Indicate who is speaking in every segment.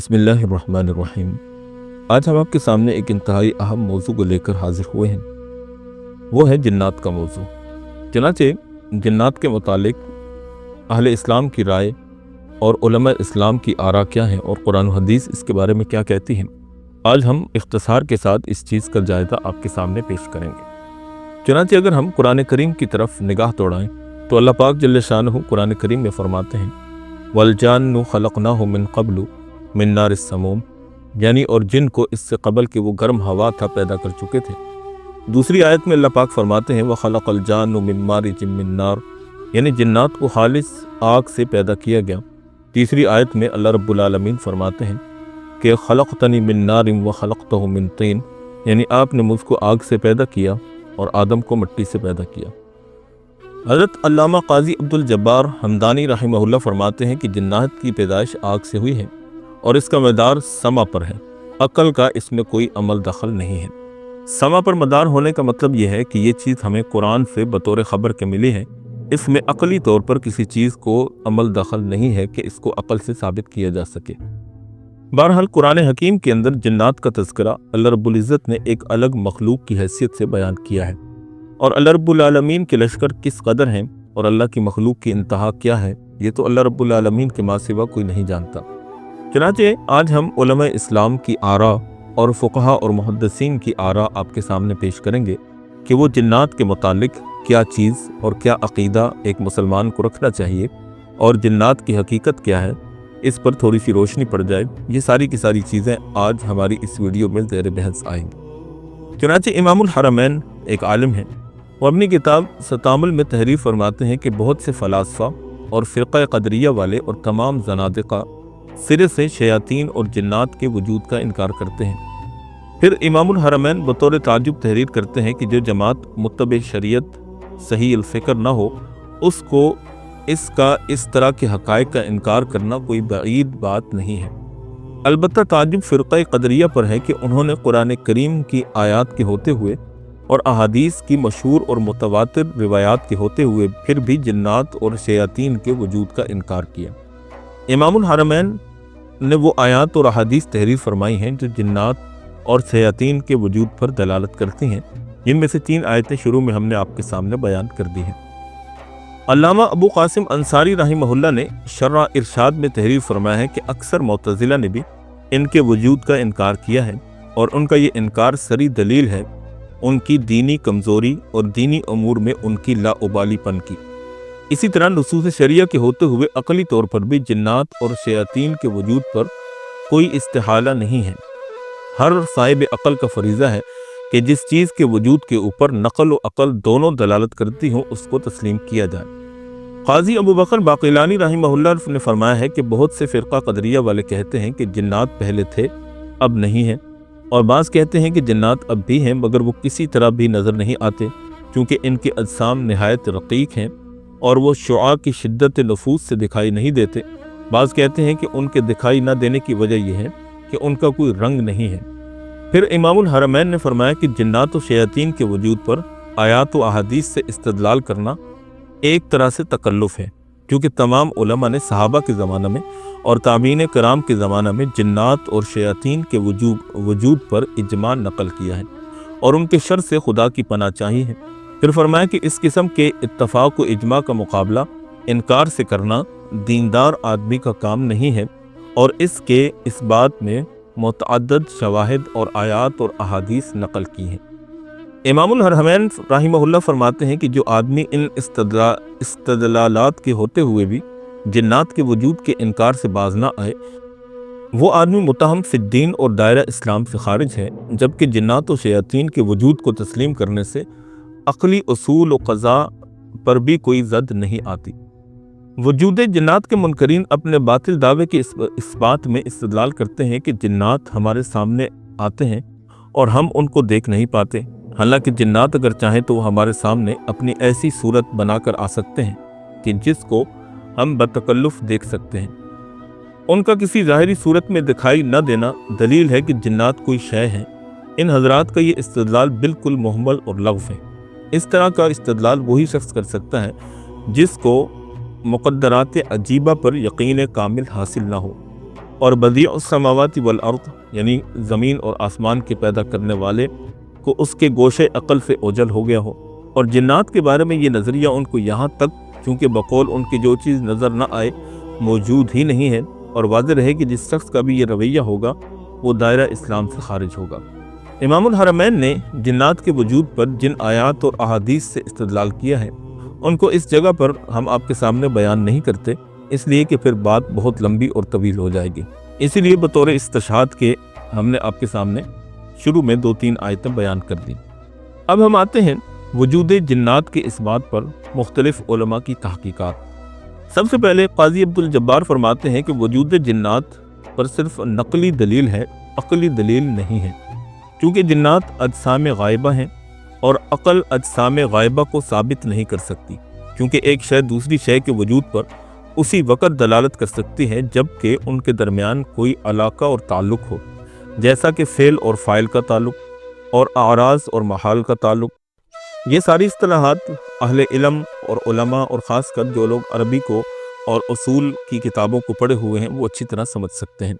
Speaker 1: بسم اللہ الرحمن الرحیم۔ آج ہم آپ کے سامنے ایک انتہائی اہم موضوع کو لے کر حاضر ہوئے ہیں، وہ ہے جنات کا موضوع۔ چنانچہ جنات کے متعلق اہل اسلام کی رائے اور علماء اسلام کی آراء کیا ہیں اور قرآن و حدیث اس کے بارے میں کیا کہتی ہیں، آج ہم اختصار کے ساتھ اس چیز کا جائزہ آپ کے سامنے پیش کریں گے۔ چنانچہ اگر ہم قرآن کریم کی طرف نگاہ دوڑائیں تو اللہ پاک جل شانہ قرآن کریم میں فرماتے ہیں وَالْجَانُّ خَلَقْنَاهُ مِن قَبْلُ مِن نَارِ السَّمُومِ، یعنی اور جن کو اس سے قبل کہ وہ گرم ہوا تھا پیدا کر چکے تھے۔ دوسری آیت میں اللہ پاک فرماتے ہیں وَخَلَقَ الْجَانُّ مِن مَارِجٍ مِّن نَارٍ، یعنی جنات کو خالص آگ سے پیدا کیا گیا۔ تیسری آیت میں اللہ رب العالمین فرماتے ہیں کہ خَلَقْتَنِي مِن نَارٍ وَخَلَقْتَهُ مِن طِينٍ، یعنی آپ نے مجھ کو آگ سے پیدا کیا اور آدم کو مٹی سے پیدا کیا۔ حضرت علامہ قاضی عبدالجبار حمدانی رحمہ اللہ فرماتے ہیں کہ جنات کی پیدائش آگ سے ہوئی ہے اور اس کا مدار سما پر ہے، عقل کا اس میں کوئی عمل دخل نہیں ہے۔ سما پر مدار ہونے کا مطلب یہ ہے کہ یہ چیز ہمیں قرآن سے بطور خبر کے ملی ہے، اس میں عقلی طور پر کسی چیز کو عمل دخل نہیں ہے کہ اس کو عقل سے ثابت کیا جا سکے۔ بہرحال قرآن حکیم کے اندر جنات کا تذکرہ اللہ رب العزت نے ایک الگ مخلوق کی حیثیت سے بیان کیا ہے، اور اللہ رب العالمین کے لشکر کس قدر ہیں اور اللہ کی مخلوق کی انتہا کیا ہے، یہ تو اللہ رب العالمین کے ماں سوا کوئی نہیں جانتا۔ چنانچہ آج ہم علماء اسلام کی آراء اور فقہا اور محدثین کی آراء آپ کے سامنے پیش کریں گے کہ وہ جنات کے متعلق کیا چیز اور کیا عقیدہ ایک مسلمان کو رکھنا چاہیے اور جنات کی حقیقت کیا ہے، اس پر تھوڑی سی روشنی پڑ جائے۔ یہ ساری کی ساری چیزیں آج ہماری اس ویڈیو میں زیر بحث آئیں گی۔ چنانچہ امام الحرمین ایک عالم ہیں، وہ اپنی کتاب ستامل میں تحریر فرماتے ہیں کہ بہت سے فلاسفہ اور فرقہ قدریہ والے اور تمام زنادقہ سرے سے شیاطین اور جنات کے وجود کا انکار کرتے ہیں۔ پھر امام الحرمین بطور تعجب تحریر کرتے ہیں کہ جو جماعت متبع شریعت صحیح الفکر نہ ہو، اس کو اس طرح کے حقائق کا انکار کرنا کوئی بعید بات نہیں ہے۔ البتہ تعجب فرقہ قدریہ پر ہے کہ انہوں نے قرآن کریم کی آیات کے ہوتے ہوئے اور احادیث کی مشہور اور متواتر روایات کے ہوتے ہوئے پھر بھی جنات اور شیاطین کے وجود کا انکار کیا۔ امام الحرمین نے وہ آیات اور احادیث تحریر فرمائی ہیں جو جنات اور شیاطین کے وجود پر دلالت کرتی ہیں، جن میں سے 3 آیتیں شروع میں ہم نے آپ کے سامنے بیان کر دی ہیں۔ علامہ ابو قاسم انصاری رحمہ اللہ نے شرح ارشاد میں تحریر فرمایا ہے کہ اکثر معتزلہ نے بھی ان کے وجود کا انکار کیا ہے، اور ان کا یہ انکار سری دلیل ہے ان کی دینی کمزوری اور دینی امور میں ان کی لاابالی پن کی۔ اسی طرح نصوص شریعہ کے ہوتے ہوئے عقلی طور پر بھی جنات اور شیاطین کے وجود پر کوئی استحالہ نہیں ہے۔ ہر صاحب عقل کا فریضہ ہے کہ جس چیز کے وجود کے اوپر نقل و عقل دونوں دلالت کرتی ہوں اس کو تسلیم کیا جائے۔ قاضی ابو بکر باقلانی رحمہ اللہ نے فرمایا ہے کہ بہت سے فرقہ قدریہ والے کہتے ہیں کہ جنات پہلے تھے اب نہیں ہیں، اور بعض کہتے ہیں کہ جنات اب بھی ہیں مگر وہ کسی طرح بھی نظر نہیں آتے کیونکہ ان کے اجسام نہایت رقیق ہیں اور وہ شعاع کی شدت نفوذ سے دکھائی نہیں دیتے۔ بعض کہتے ہیں کہ ان کے دکھائی نہ دینے کی وجہ یہ ہے کہ ان کا کوئی رنگ نہیں ہے۔ پھر امام الحرمین نے فرمایا کہ جنات و شیاطین کے وجود پر آیات و احادیث سے استدلال کرنا ایک طرح سے تکلف ہے، کیونکہ تمام علماء نے صحابہ کے زمانہ میں اور تابعین کرام کے زمانہ میں جنات اور شیاطین کے وجود پر اجماع نقل کیا ہے اور ان کے شر سے خدا کی پناہ چاہی ہے۔ پھر فرمایا کہ اس قسم کے اتفاق و اجماع کا مقابلہ انکار سے کرنا دیندار آدمی کا کام نہیں ہے، اور اس بات میں متعدد شواہد اور آیات اور احادیث نقل کی ہیں۔ امام الحرمین رحمہ اللہ فرماتے ہیں کہ جو آدمی ان استدلالات کے ہوتے ہوئے بھی جنات کے وجود کے انکار سے باز نہ آئے، وہ آدمی متہم فی الدین اور دائرہ اسلام سے خارج ہے، جبکہ جنات و شیاطین کے وجود کو تسلیم کرنے سے عقلی اصول و قضاء پر بھی کوئی زد نہیں آتی۔ وجود جنات کے منکرین اپنے باطل دعوے کی اس بات میں استدلال کرتے ہیں کہ جنات ہمارے سامنے آتے ہیں اور ہم ان کو دیکھ نہیں پاتے، حالانکہ جنات اگر چاہیں تو وہ ہمارے سامنے اپنی ایسی صورت بنا کر آ سکتے ہیں کہ جس کو ہم بتکلف دیکھ سکتے ہیں۔ ان کا کسی ظاہری صورت میں دکھائی نہ دینا دلیل ہے کہ جنات کوئی شے ہیں۔ ان حضرات کا یہ استدلال بالکل محمل اور لغو ہے۔ اس طرح کا استدلال وہی شخص کر سکتا ہے جس کو مقدرات عجیبہ پر یقین کامل حاصل نہ ہو اور بدیع السماوات والارض یعنی زمین اور آسمان کے پیدا کرنے والے کو اس کے گوشے عقل سے اوجھل ہو گیا ہو۔ اور جنات کے بارے میں یہ نظریہ ان کو یہاں تک چونکہ بقول ان کی جو چیز نظر نہ آئے موجود ہی نہیں ہے، اور واضح رہے کہ جس شخص کا بھی یہ رویہ ہوگا وہ دائرہ اسلام سے خارج ہوگا۔ امام الحرمین نے جنات کے وجود پر جن آیات اور احادیث سے استدلال کیا ہے ان کو اس جگہ پر ہم آپ کے سامنے بیان نہیں کرتے، اس لیے کہ پھر بات بہت لمبی اور طویل ہو جائے گی۔ اسی لیے بطور استشہاد کے ہم نے آپ کے سامنے شروع میں 2-3 آیتیں بیان کر دیں۔ اب ہم آتے ہیں وجود جنات کے اس بات پر مختلف علماء کی تحقیقات۔ سب سے پہلے قاضی عبد الجبار فرماتے ہیں کہ وجود جنات پر صرف نقلی دلیل ہے، عقلی دلیل نہیں ہے، کیونکہ جنات اجسام غائبہ ہیں اور عقل اجسام غائبہ کو ثابت نہیں کر سکتی، کیونکہ ایک شے دوسری شے کے وجود پر اسی وقت دلالت کر سکتی ہے جبکہ ان کے درمیان کوئی علاقہ اور تعلق ہو، جیسا کہ فعل اور فاعل کا تعلق اور اعراض اور محال کا تعلق۔ یہ ساری اصطلاحات اہل علم اور علماء اور خاص کر جو لوگ عربی کو اور اصول کی کتابوں کو پڑھے ہوئے ہیں وہ اچھی طرح سمجھ سکتے ہیں۔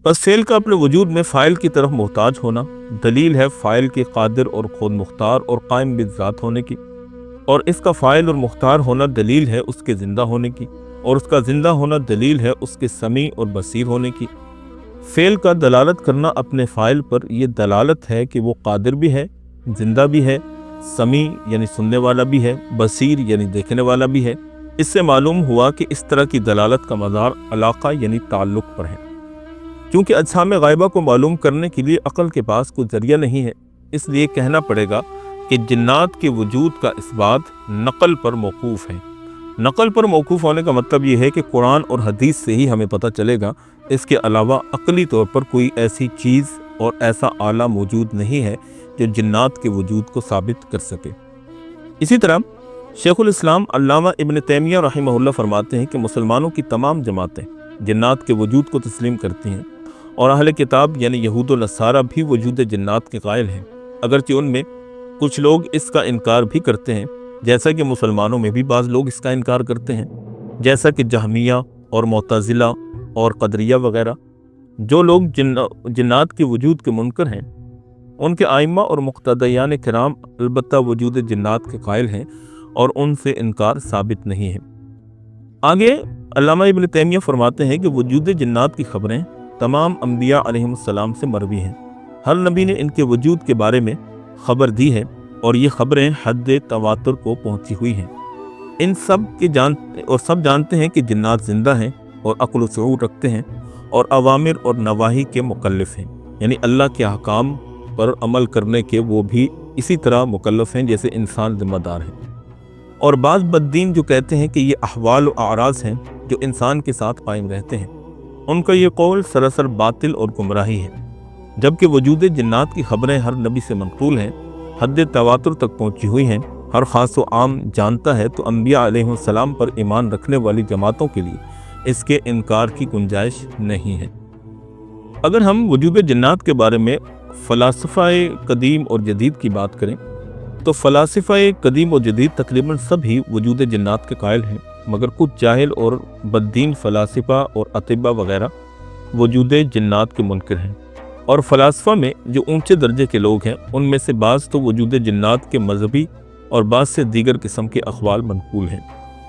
Speaker 1: بس فعل کا اپنے وجود میں فاعل کی طرف محتاج ہونا دلیل ہے فاعل کے قادر اور خود مختار اور قائم بالذات ہونے کی، اور اس کا فاعل اور مختار ہونا دلیل ہے اس کے زندہ ہونے کی، اور اس کا زندہ ہونا دلیل ہے اس کے سمیع اور بصیر ہونے کی۔ فعل کا دلالت کرنا اپنے فاعل پر یہ دلالت ہے کہ وہ قادر بھی ہے، زندہ بھی ہے، سمیع یعنی سننے والا بھی ہے، بصیر یعنی دیکھنے والا بھی ہے۔ اس سے معلوم ہوا کہ اس طرح کی دلالت کا مدار علاقہ یعنی تعلق پر ہے۔ کیونکہ اجسام غائبہ کو معلوم کرنے کے لیے عقل کے پاس کوئی ذریعہ نہیں ہے، اس لیے کہنا پڑے گا کہ جنات کے وجود کا اس بات نقل پر موقوف ہے۔ نقل پر موقوف ہونے کا مطلب یہ ہے کہ قرآن اور حدیث سے ہی ہمیں پتہ چلے گا، اس کے علاوہ عقلی طور پر کوئی ایسی چیز اور ایسا آلہ موجود نہیں ہے جو جنات کے وجود کو ثابت کر سکے۔ اسی طرح شیخ الاسلام علامہ ابن تیمیہ رحمہ اللہ فرماتے ہیں کہ مسلمانوں کی تمام جماعتیں جنات کے وجود کو تسلیم کرتی ہیں، اور اہل کتاب یعنی یہود و نصارہ بھی وجود جنات کے قائل ہیں، اگرچہ ان میں کچھ لوگ اس کا انکار بھی کرتے ہیں، جیسا کہ مسلمانوں میں بھی بعض لوگ اس کا انکار کرتے ہیں، جیسا کہ جہمیہ اور معتزلہ اور قدریہ وغیرہ۔ جو لوگ جنات کے وجود کے منکر ہیں ان کے ائمہ اور مقتدیان کرام البتہ وجود جنات کے قائل ہیں اور ان سے انکار ثابت نہیں ہے۔ آگے علامہ ابن تیمیہ فرماتے ہیں کہ وجود جنات کی خبریں تمام انبیاء علیہم السلام سے مروی ہیں، ہر نبی نے ان کے وجود کے بارے میں خبر دی ہے، اور یہ خبریں حد تواتر کو پہنچی ہوئی ہیں۔ سب جانتے ہیں کہ جنات زندہ ہیں اور عقل و شعور رکھتے ہیں اور اوامر اور نواہی کے مکلف ہیں، یعنی اللہ کے احکام پر عمل کرنے کے وہ بھی اسی طرح مکلف ہیں جیسے انسان ذمہ دار ہیں۔ اور بعض بددین جو کہتے ہیں کہ یہ احوال و اعراض ہیں جو انسان کے ساتھ قائم رہتے ہیں، ان کا یہ قول سراسر باطل اور گمراہی ہے، جبکہ وجود جنات کی خبریں ہر نبی سے منقول ہیں، حد تواتر تک پہنچی ہوئی ہیں، ہر خاص و عام جانتا ہے، تو انبیاء علیہ السلام پر ایمان رکھنے والی جماعتوں کے لیے اس کے انکار کی گنجائش نہیں ہے۔ اگر ہم وجود جنات کے بارے میں فلاسفہ قدیم اور جدید کی بات کریں تو فلاسفہ قدیم و جدید تقریباً سب ہی وجود جنات کے قائل ہیں، مگر کچھ جاہل اور بددین فلاسفہ اور اطباء وغیرہ وجود جنات کے منکر ہیں، اور فلاسفہ میں جو اونچے درجے کے لوگ ہیں ان میں سے بعض تو وجود جنات کے مذہبی اور بعض سے دیگر قسم کے اقوال منقول ہیں۔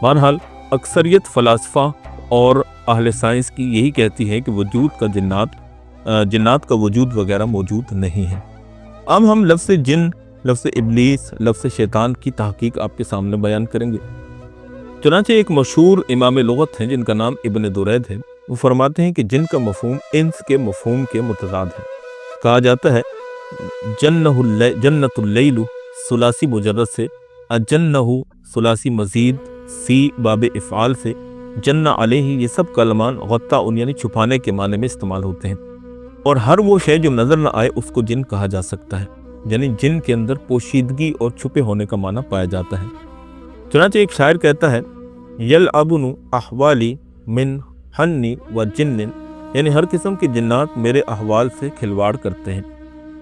Speaker 1: بہرحال اکثریت فلاسفہ اور اہل سائنس کی یہی کہتی ہے کہ وجود کا جنات کا وجود وغیرہ موجود نہیں ہے۔ اب ہم لفظ جن، لفظ ابلیس، لفظ شیطان کی تحقیق آپ کے سامنے بیان کریں گے۔ چنانچہ ایک مشہور امام لغت ہیں جن کا نام ابن درید ہے، وہ فرماتے ہیں کہ جن کا مفہوم انس کے مفہوم کے متضاد ہے۔ کہا جاتا ہے جنت اللیل ثلاثی مجرد سے، اجنہ ثلاثی مزید سی باب افعال سے، جنہ علیہ، یہ سب کلمان غطاء یعنی چھپانے کے معنی میں استعمال ہوتے ہیں، اور ہر وہ شے جو نظر نہ آئے اس کو جن کہا جا سکتا ہے، یعنی جن کے اندر پوشیدگی اور چھپے ہونے کا معنی پایا جاتا ہے۔ چنانچہ ایک شاعر کہتا ہے یلعبن احوالی من حنی و جن، یعنی ہر قسم کے جنات میرے احوال سے کھلواڑ کرتے ہیں۔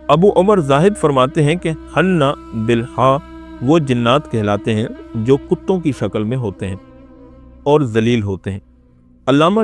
Speaker 1: ابو عمر زاہد فرماتے ہیں کہ حنہ بالحا وہ جنات کہلاتے ہیں جو کتوں کی شکل میں ہوتے ہیں اور ذلیل ہوتے ہیں، علامہ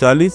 Speaker 1: 40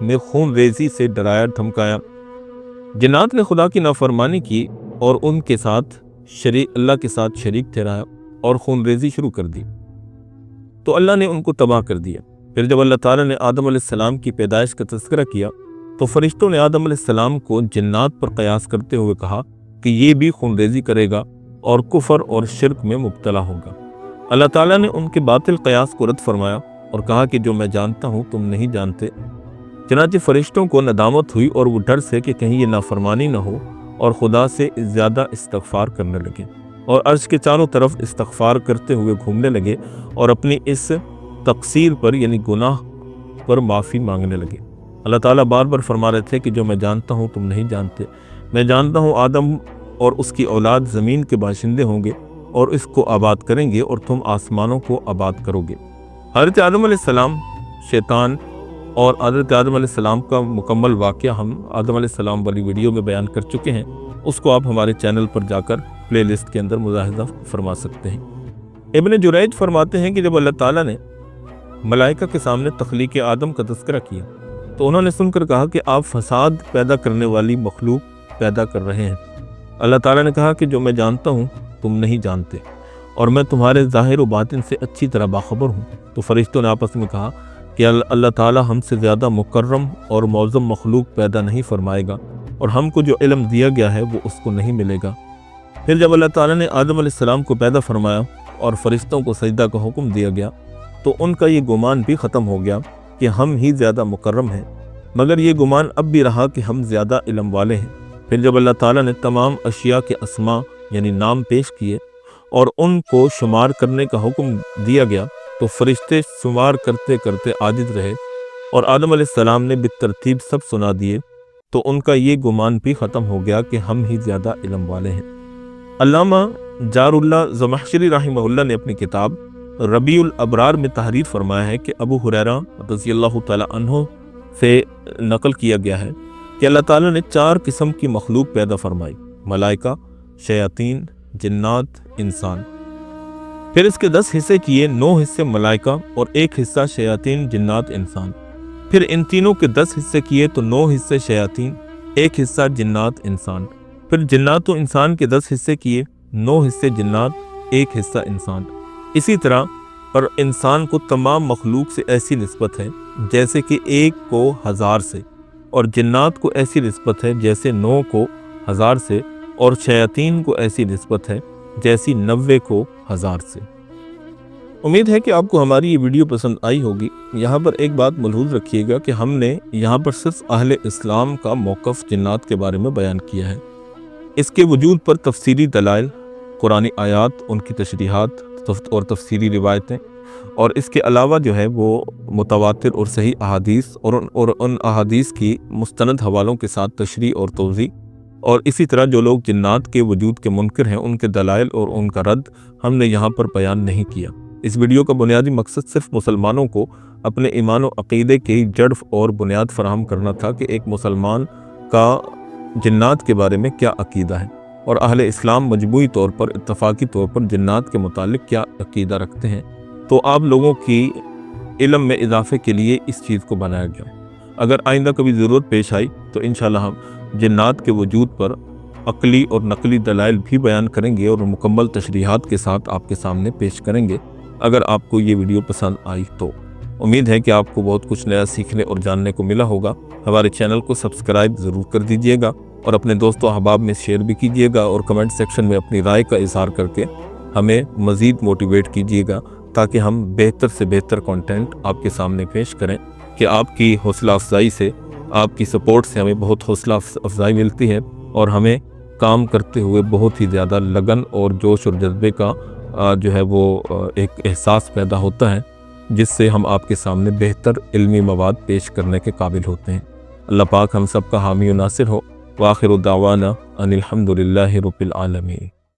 Speaker 1: میں خون ریزی سے ڈرایا دھمکایا۔ جنات نے خدا کی نافرمانی کی اور ان کے ساتھ اللہ کے ساتھ شریک ٹھہرایا اور خون ریزی شروع کر دی، تو اللہ نے ان کو تباہ کر دیا۔ پھر جب اللہ تعالیٰ نے آدم علیہ السلام کی پیدائش کا تذکرہ کیا تو فرشتوں نے آدم علیہ السلام کو جنات پر قیاس کرتے ہوئے کہا کہ یہ بھی خون ریزی کرے گا اور کفر اور شرک میں مبتلا ہوگا۔ اللہ تعالیٰ نے ان کے باطل قیاس کو رد فرمایا اور کہا کہ جو میں جانتا ہوں تم نہیں جانتے۔ چنانچہ فرشتوں کو ندامت ہوئی اور وہ ڈر سے کہ کہیں یہ نافرمانی نہ ہو اور خدا سے زیادہ استغفار کرنے لگے اور عرش کے چاروں طرف استغفار کرتے ہوئے گھومنے لگے اور اپنی اس تقصیر پر یعنی گناہ پر معافی مانگنے لگے۔ اللہ تعالیٰ بار بار فرما رہے تھے کہ جو میں جانتا ہوں تم نہیں جانتے، میں جانتا ہوں آدم اور اس کی اولاد زمین کے باشندے ہوں گے اور اس کو آباد کریں گے اور تم آسمانوں کو آباد کرو گے۔ حضرت آدم علیہ السلام، شیطان اور حضرت آدم علیہ السلام کا مکمل واقعہ ہم آدم علیہ السلام والی ویڈیو میں بیان کر چکے ہیں، اس کو آپ ہمارے چینل پر جا کر پلے لسٹ کے اندر ملاحظہ فرما سکتے ہیں۔ ابن جریج فرماتے ہیں کہ جب اللہ تعالیٰ نے ملائکہ کے سامنے تخلیق آدم کا تذکرہ کیا تو انہوں نے سن کر کہا کہ آپ فساد پیدا کرنے والی مخلوق پیدا کر رہے ہیں۔ اللہ تعالیٰ نے کہا کہ جو میں جانتا ہوں تم نہیں جانتے اور میں تمہارے ظاہر و باطن سے اچھی طرح باخبر ہوں۔ تو فرشتوں نے آپس میں کہا کہ اللہ تعالیٰ ہم سے زیادہ مکرم اور معظم مخلوق پیدا نہیں فرمائے گا اور ہم کو جو علم دیا گیا ہے وہ اس کو نہیں ملے گا۔ پھر جب اللہ تعالیٰ نے آدم علیہ السلام کو پیدا فرمایا اور فرشتوں کو سجدہ کا حکم دیا گیا تو ان کا یہ گمان بھی ختم ہو گیا کہ ہم ہی زیادہ مکرم ہیں، مگر یہ گمان اب بھی رہا کہ ہم زیادہ علم والے ہیں۔ پھر جب اللہ تعالیٰ نے تمام اشیاء کے اسماء یعنی نام پیش کیے اور ان کو شمار کرنے کا حکم دیا گیا تو فرشتے شمار کرتے کرتے عاجز رہے اور آدم علیہ السلام نے بالترتیب سب سنا دیے، تو ان کا یہ گمان بھی ختم ہو گیا کہ ہم ہی زیادہ علم والے ہیں۔ علامہ جار اللہ زمخشری رحمہ اللہ نے اپنی کتاب ربیع الابرار میں تحریر فرمایا ہے کہ ابو ہریرہ رضی اللہ تعالی عنہ سے نقل کیا گیا ہے کہ اللہ تعالیٰ نے 4 قسم کی مخلوق پیدا فرمائی: ملائکہ، شیاطین، جنات، انسان۔ پھر اس کے 10 حصے کیے، 9 حصے ملائکہ اور 1 حصہ شیاطین، جنات، انسان۔ پھر ان تینوں کے 10 حصے کیے تو 9 حصے شیاطین، 1 حصہ جنات، انسان۔ پھر جنات و انسان کے 10 حصے کیے، 9 حصے جنات، 1 حصہ انسان۔ اسی طرح پر انسان کو تمام مخلوق سے ایسی نسبت ہے جیسے کہ 1 کو 1000 سے، اور جنات کو ایسی نسبت ہے جیسے 9 کو 1000 سے، اور شیاطین کو ایسی نسبت ہے جیسی 90 کو 1000 سے۔ امید ہے کہ آپ کو ہماری یہ ویڈیو پسند آئی ہوگی۔ یہاں پر ایک بات ملحوظ رکھیے گا کہ ہم نے یہاں پر صرف اہل اسلام کا موقف جنات کے بارے میں بیان کیا ہے۔ اس کے وجود پر تفصیلی دلائل، قرآنی آیات، ان کی تشریحات اور تفسیری روایتیں، اور اس کے علاوہ جو ہے وہ متواتر اور صحیح احادیث اور ان احادیث کی مستند حوالوں کے ساتھ تشریح اور توضیح، اور اسی طرح جو لوگ جنات کے وجود کے منکر ہیں ان کے دلائل اور ان کا رد ہم نے یہاں پر بیان نہیں کیا۔ اس ویڈیو کا بنیادی مقصد صرف مسلمانوں کو اپنے ایمان و عقیدے کی جڑ اور بنیاد فراہم کرنا تھا کہ ایک مسلمان کا جنات کے بارے میں کیا عقیدہ ہے، اور اہل اسلام مجموعی طور پر اتفاقی طور پر جنات کے متعلق کیا عقیدہ رکھتے ہیں۔ تو آپ لوگوں کی علم میں اضافے کے لیے اس چیز کو بنایا گیا۔ اگر آئندہ کبھی ضرورت پیش آئی تو انشاءاللہ ہم جنات کے وجود پر عقلی اور نقلی دلائل بھی بیان کریں گے اور مکمل تشریحات کے ساتھ آپ کے سامنے پیش کریں گے۔ اگر آپ کو یہ ویڈیو پسند آئی تو امید ہے کہ آپ کو بہت کچھ نیا سیکھنے اور جاننے کو ملا ہوگا۔ ہمارے چینل کو سبسکرائب ضرور کر دیجیے گا اور اپنے دوست و احباب میں شیئر بھی کیجیے گا، اور کمنٹ سیکشن میں اپنی رائے کا اظہار کر کے ہمیں مزید موٹیویٹ کیجیے گا تاکہ ہم بہتر سے بہتر کنٹینٹ آپ کے سامنے پیش کریں، کہ آپ کی حوصلہ افزائی سے، آپ کی سپورٹ سے ہمیں بہت حوصلہ افزائی ملتی ہے اور ہمیں کام کرتے ہوئے بہت ہی زیادہ لگن اور جوش اور جذبے کا جو ہے وہ ایک احساس پیدا ہوتا ہے، جس سے ہم آپ کے سامنے بہتر علمی مواد پیش کرنے کے قابل ہوتے ہیں۔ اللہ پاک ہم سب کا حامی و ناصر ہو۔ وآخر دعوانا ان الحمد للہ رب العالمین۔